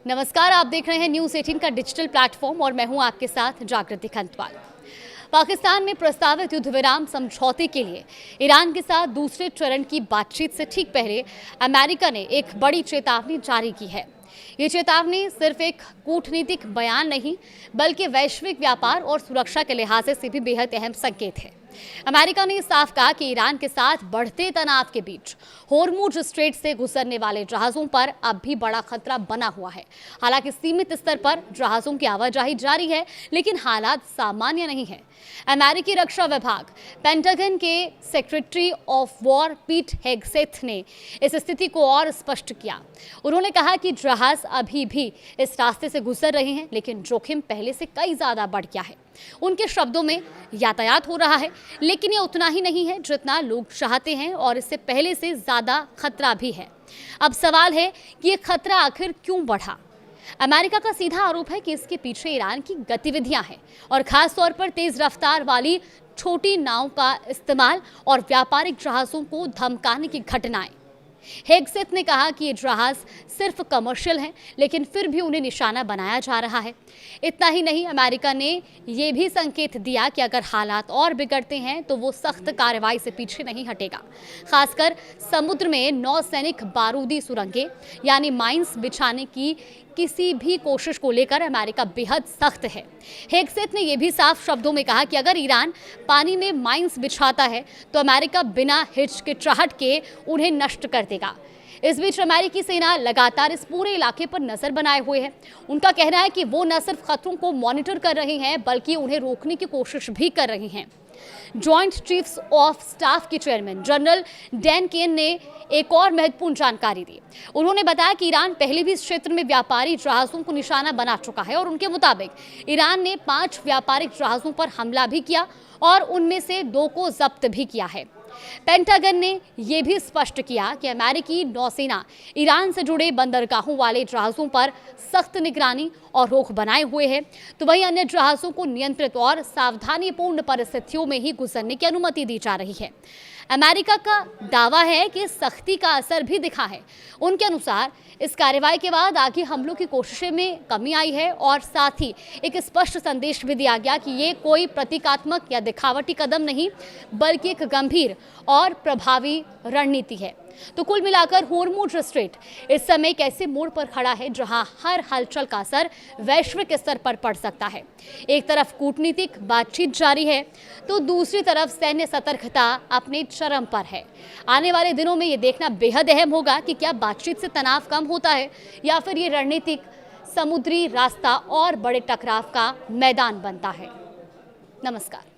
नमस्कार, आप देख रहे हैं न्यूज़ 18 का डिजिटल प्लेटफॉर्म और मैं हूं आपके साथ जागृति खंतवाल। पाकिस्तान में प्रस्तावित युद्ध विराम समझौते के लिए ईरान के साथ दूसरे चरण की बातचीत से ठीक पहले अमेरिका ने एक बड़ी चेतावनी जारी की है। ये चेतावनी सिर्फ एक कूटनीतिक बयान नहीं बल्कि वैश्विक व्यापार और सुरक्षा के लिहाज से भी बेहद अहम संकेत है। अमेरिका ने साफ कहा कि ईरान के साथ बढ़ते तनाव के बीच होर्मुज स्ट्रेट से गुजरने वाले जहाजों पर अब भी बड़ा खतरा बना हुआ है। हालांकि सीमित स्तर पर जहाजों की आवाजाही जारी है, लेकिन हालात सामान्य नहीं है। अमेरिकी रक्षा विभाग पेंटागन के secretary of war Pete Hegseth ने इस स्थिति को और स्पष्ट किया। उन्होंने कहा कि जहाज अभी भी इस रास्ते से गुजर रहे हैं, लेकिन जोखिम पहले से कई ज्यादा बढ़ गया है। उनके शब्दों में यातायात हो रहा है, लेकिन ये उतना ही नहीं है जितना लोग चाहते हैं और इससे पहले से ज्यादा खतरा भी है। अब सवाल है कि ये खतरा आखिर क्यों बढ़ा। अमेरिका का सीधा आरोप है कि इसके पीछे ईरान की गतिविधियां हैं और खास तौर पर तेज रफ्तार वाली छोटी नाव का इस्तेमाल और व्यापारिक जहाजों को धमकाने की घटनाएं। हेगसेथ ने कहा कि ये जहाज सिर्फ कमर्शियल हैं, लेकिन फिर भी उन्हें निशाना बनाया जा रहा है। इतना ही नहीं, अमेरिका ने ये भी संकेत दिया कि अगर हालात और बिगड़ते हैं तो वो सख्त कार्रवाई से पीछे नहीं हटेगा। खासकर समुद्र में नौसैनिक बारूदी सुरंगें यानी माइंस बिछाने की किसी भी कोशिश को लेकर अमेरिका बेहद सख्त है। हेगसेथ ने यह भी साफ शब्दों में कहा कि अगर ईरान पानी में माइंस बिछाता है तो अमेरिका बिना हिचकिचाहट के उन्हें नष्ट कर देगा। इस बीच अमेरिकी सेना लगातार इस पूरे इलाके पर नजर बनाए हुए है। उनका कहना है कि वो न सिर्फ खतरों को मॉनिटर कर रहे हैं बल्कि उन्हें रोकने की कोशिश भी कर रहे हैं। जॉइंट चीफ्स ऑफ स्टाफ के चेयरमैन जनरल डैन केन ने एक और महत्वपूर्ण जानकारी दी। उन्होंने बताया कि ईरान पहले भी इस क्षेत्र में व्यापारी जहाजों को निशाना बना चुका है और उनके मुताबिक ईरान ने 5 व्यापारिक जहाजों पर हमला भी किया और उनमें से 2 को जब्त भी किया है। पेंटागन ने यह भी स्पष्ट किया कि अमेरिकी नौसेना ईरान से जुड़े बंदरगाहों वाले जहाजों पर सख्त निगरानी और रोक बनाए हुए है, तो वहीं अन्य जहाजों को नियंत्रित और सावधानीपूर्ण परिस्थितियों में ही गुजरने की अनुमति दी जा रही है। अमेरिका का दावा है कि सख्ती का असर भी दिखा है। उनके अनुसार इस कार्रवाई के बाद आगे हमलों की कोशिशें में कमी आई है और साथ ही एक स्पष्ट संदेश भी दिया गया कि ये कोई प्रतीकात्मक या दिखावटी कदम नहीं बल्कि एक गंभीर और प्रभावी रणनीति है। तो कुल मिलाकर होर्मुज स्ट्रेट इस समय एक ऐसे मोड़ पर खड़ा है जहां हर हलचल का असर वैश्विक स्तर पर पड़ सकता है। एक तरफ कूटनीतिक बातचीत जारी है तो दूसरी तरफ सैन्य सतर्कता अपने चरम पर है। आने वाले दिनों में ये देखना बेहद अहम होगा कि क्या बातचीत से तनाव कम होता है या फिर ये रणनीतिक समुद्री रास्ता और बड़े टकराव का मैदान बनता है। नमस्कार।